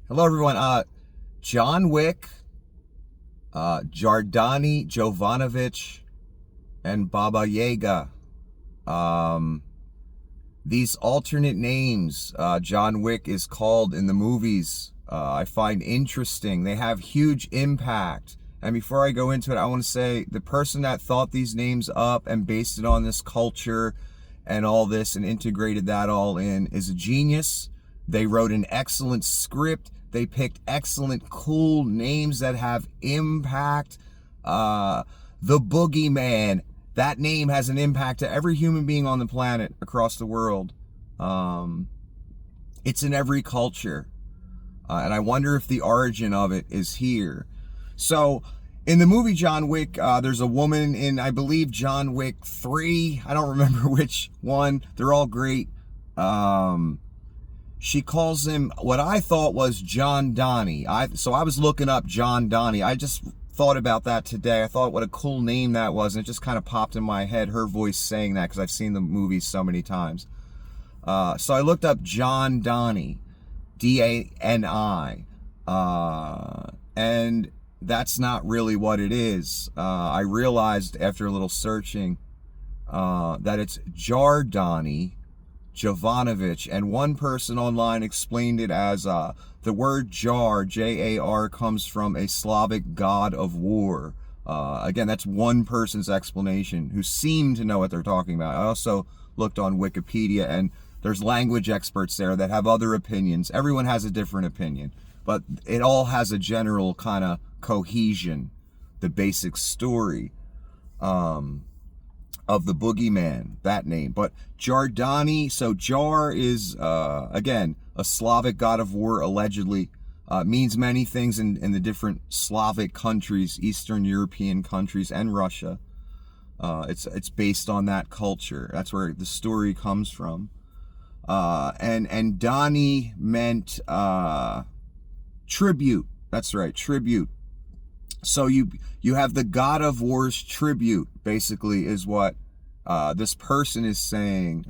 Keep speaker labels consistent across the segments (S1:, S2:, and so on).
S1: Hello, everyone. John Wick, Jardani Jovanovic, and Baba Yaga. Um, these alternate names John Wick is called in the movies, I find interesting. They have huge impact. And before I go into it, I want to say the person that thought these names up and based it on this culture and all this and integrated that all in is a genius. They wrote an excellent script. They picked excellent, cool names that have impact. The Boogeyman, that name has an impact to every human being on the planet across the world. It's in every culture. And I wonder if the origin of it is here. So, in the movie John Wick, there's a woman in, I believe, John Wick 3. I don't remember which one. They're all great. She calls him what I thought was John Donnie. So I was looking up John Donnie. I just thought about that today. I thought what a cool name that was, and it just kind of popped in my head, her voice saying that, because I've seen the movie so many times. So I looked up John Donnie, D-A-N-I, and that's not really what it is. I realized after a little searching that it's Jardani Jovanovic, and one person online explained it as the word jar, J-A-R, comes from a Slavic god of war. Again, that's one person's explanation who seemed to know what they're talking about. I also looked on Wikipedia, and there's language experts there that have other opinions. Everyone has a different opinion, but it all has a general kind of cohesion, the basic story of the Boogeyman, that name. But Jardani, so Jar is, again, a Slavic god of war, allegedly. Means many things in the different Slavic countries, Eastern European countries, and Russia. It's based on that culture. That's where the story comes from. And Dani meant tribute. That's right, tribute. So you have the god of war's tribute, basically, is what this person is saying.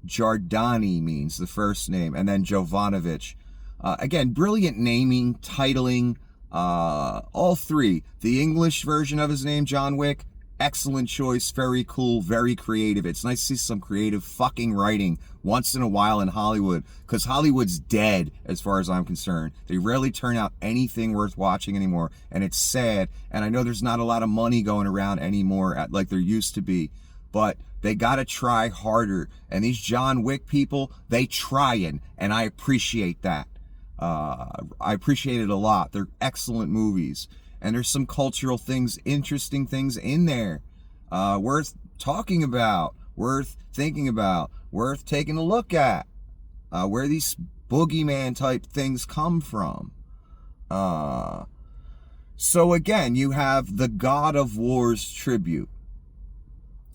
S1: Jardani means the first name, and then Jovanovic. Again, brilliant naming, titling, all three. The English version of his name, John Wick, excellent choice, very cool, very creative. It's nice to see some creative fucking writing once in a while in Hollywood, because Hollywood's dead as far as I'm concerned. They rarely turn out anything worth watching anymore, and it's sad. And I know there's not a lot of money going around anymore like there used to be, but they gotta try harder. And these John Wick people, they trying, and I appreciate that. I appreciate it a lot. They're excellent movies. And there's some cultural things, interesting things in there, worth talking about, worth thinking about, worth taking a look at, where these boogeyman type things come from. So again, you have the God of War's tribute,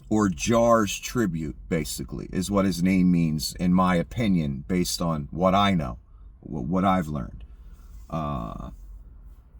S1: or Jar's tribute, basically, is what his name means, in my opinion, based on what I know, what I've learned.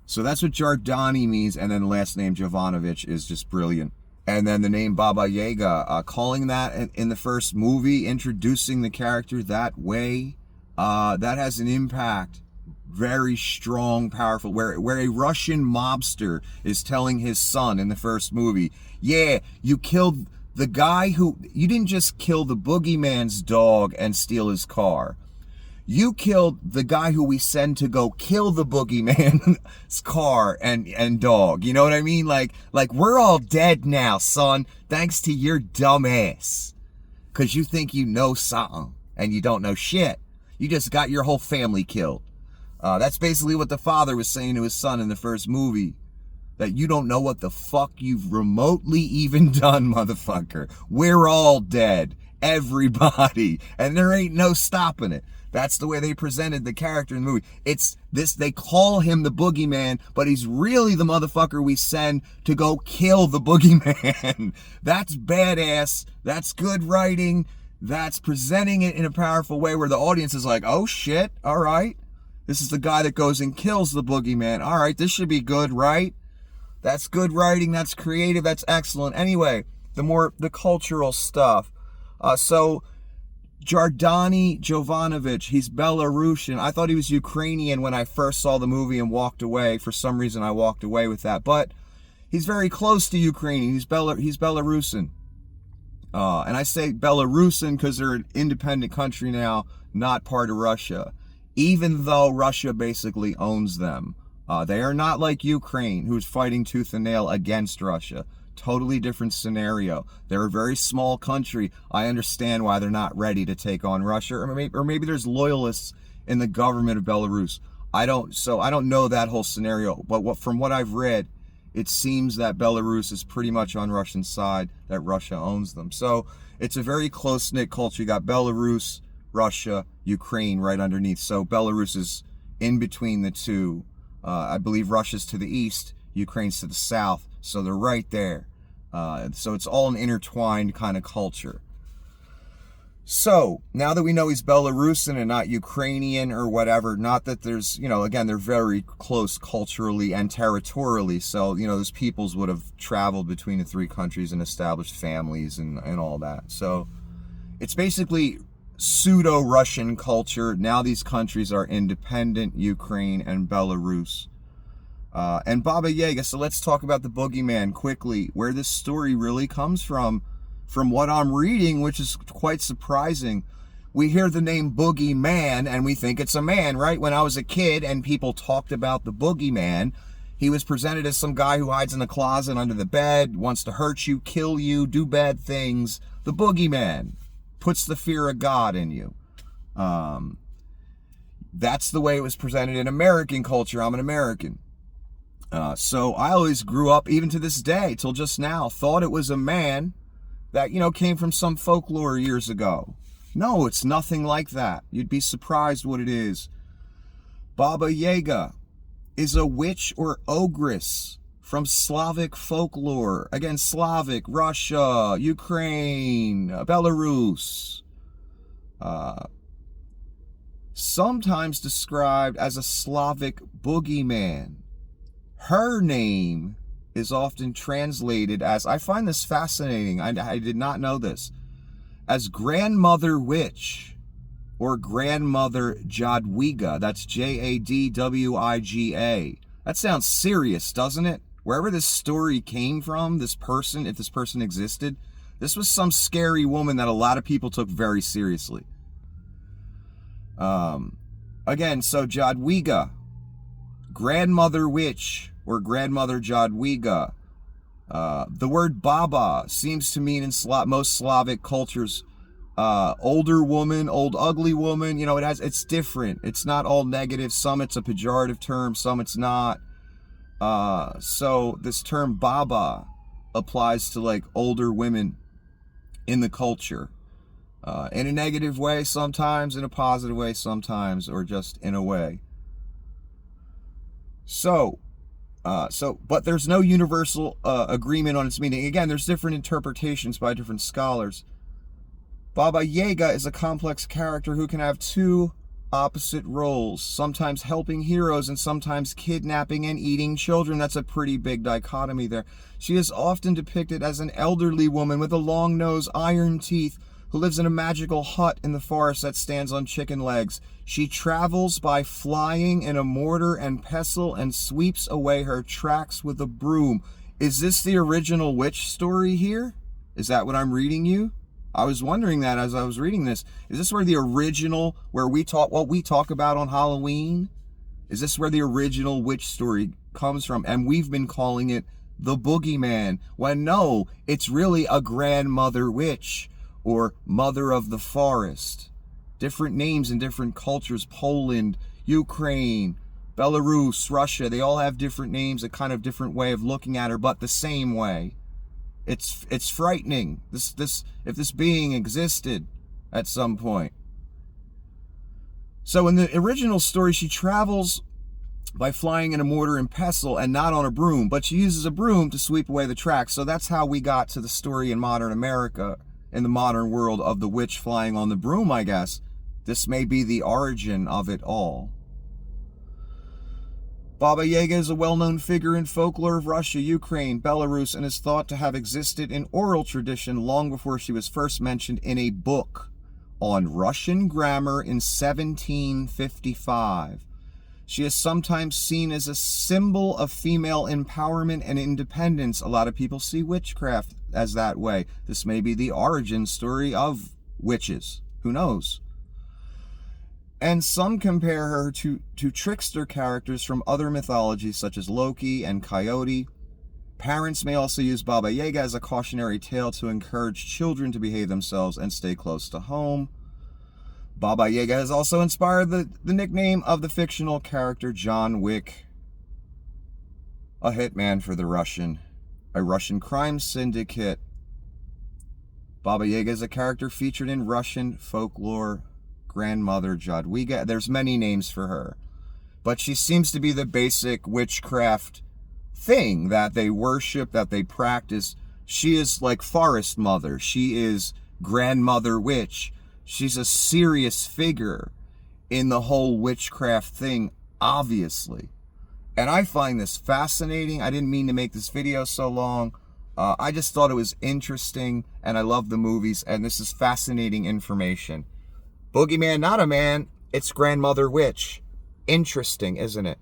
S1: So that's what Jardani means, and then the last name Jovanovic is just brilliant. And then the name Baba Yaga, calling that in the first movie, introducing the character that way, that has an impact, very strong, powerful, where a Russian mobster is telling his son in the first movie, yeah, you killed the guy who, you didn't just kill the boogeyman's dog and steal his car. You killed the guy who we send to go kill the boogeyman's car and dog. You know what I mean? Like we're all dead now, son, thanks to your dumb ass. Because you think you know something, and you don't know shit. You just got your whole family killed. That's basically what the father was saying to his son in the first movie. That you don't know what the fuck you've remotely even done, motherfucker. We're all dead. Everybody. And there ain't no stopping it. That's the way they presented the character in the movie. It's this, they call him the boogeyman, but he's really the motherfucker we send to go kill the boogeyman. That's badass. That's good writing. That's presenting it in a powerful way where the audience is like, oh shit, all right. This is the guy that goes and kills the boogeyman. All right, this should be good, right? That's good writing. That's creative. That's excellent. Anyway, the cultural stuff. So Jardani Jovanovic, he's Belarusian. I thought he was Ukrainian when I first saw the movie and walked away. For some reason, I walked away with that. But he's very close to Ukrainian. He's Belarusian. And I say Belarusian because they're an independent country now, not part of Russia, even though Russia basically owns them. They are not like Ukraine, who's fighting tooth and nail against Russia. Totally different scenario. They're a very small country. I understand why they're not ready to take on Russia, or maybe there's loyalists in the government of Belarus. I don't know that whole scenario, but from what I've read, it seems that Belarus is pretty much on Russian side, that Russia owns them. So it's a very close-knit culture. You got Belarus, Russia, Ukraine right underneath. So Belarus is in between the two. I believe Russia's to the east, Ukraine's to the south. So they're right there. So it's all an intertwined kind of culture. So now that we know he's Belarusian and not Ukrainian or whatever, not that there's, again, they're very close culturally and territorially. So, those peoples would have traveled between the three countries and established families and all that. So it's basically pseudo-Russian culture. Now these countries are independent, Ukraine and Belarus. And Baba Yaga, so let's talk about the boogeyman quickly, where this story really comes from what I'm reading, which is quite surprising. We hear the name boogeyman and we think it's a man, right? When I was a kid and people talked about the boogeyman, he was presented as some guy who hides in the closet under the bed, wants to hurt you, kill you, do bad things. The boogeyman puts the fear of God in you. That's the way it was presented in American culture. I'm an American. So I always grew up, even to this day, till just now, thought it was a man that, came from some folklore years ago. No, it's nothing like that. You'd be surprised what it is. Baba Yaga is a witch or ogress from Slavic folklore. Again, Slavic, Russia, Ukraine, Belarus. Sometimes described as a Slavic boogeyman. Her name is often translated as, I find this fascinating, I did not know this, as Grandmother Witch or Grandmother Jadwiga. That's Jadwiga. That sounds serious, doesn't it? Wherever this story came from, this person, if this person existed, this was some scary woman that a lot of people took very seriously. Again, so Jadwiga, Grandmother Witch, or Grandmother Jadwiga. The word Baba seems to mean in most Slavic cultures, older woman, old ugly woman. It's different. It's not all negative. Some it's a pejorative term, some it's not. So this term Baba applies to like older women in the culture. In a negative way sometimes, in a positive way sometimes, or just in a way. But there's no universal agreement on its meaning. Again, there's different interpretations by different scholars. Baba Yaga is a complex character who can have two opposite roles, sometimes helping heroes and sometimes kidnapping and eating children. That's a pretty big dichotomy there. She is often depicted as an elderly woman with a long nose, iron teeth, who lives in a magical hut in the forest that stands on chicken legs. She travels by flying in a mortar and pestle and sweeps away her tracks with a broom. Is this the original witch story here? Is that what I'm reading you? I was wondering that as I was reading this. Is this where the original, where what we talk about on Halloween? Is this where the original witch story comes from? And we've been calling it the boogeyman, when no, it's really a grandmother witch, or mother of the forest. Different names in different cultures, Poland, Ukraine, Belarus, Russia, they all have different names, a kind of different way of looking at her, but the same way. It's frightening, if this being existed at some point. So in the original story, she travels by flying in a mortar and pestle and not on a broom, but she uses a broom to sweep away the tracks. So that's how we got to the story in modern America, in the modern world, of the witch flying on the broom, I guess. This may be the origin of it all. Baba Yaga is a well-known figure in folklore of Russia, Ukraine, Belarus, and is thought to have existed in oral tradition long before she was first mentioned in a book. on Russian grammar in 1755. She is sometimes seen as a symbol of female empowerment and independence. A lot of people see witchcraft as that way. This may be the origin story of witches. Who knows? And some compare her to trickster characters from other mythologies such as Loki and Coyote. Parents may also use Baba Yaga as a cautionary tale to encourage children to behave themselves and stay close to home. Baba Yaga has also inspired the nickname of the fictional character John Wick, a hitman for a Russian crime syndicate. Baba Yaga is a character featured in Russian folklore. Grandmother Jadwiga. There's many names for her, but she seems to be the basic witchcraft thing that they worship, that they practice. She is like Forest Mother. She is Grandmother Witch. She's a serious figure in the whole witchcraft thing, obviously. And I find this fascinating. I didn't mean to make this video so long. I just thought it was interesting, and I love the movies, and this is fascinating information. Boogeyman, not a man. It's Grandmother Witch. Interesting, isn't it?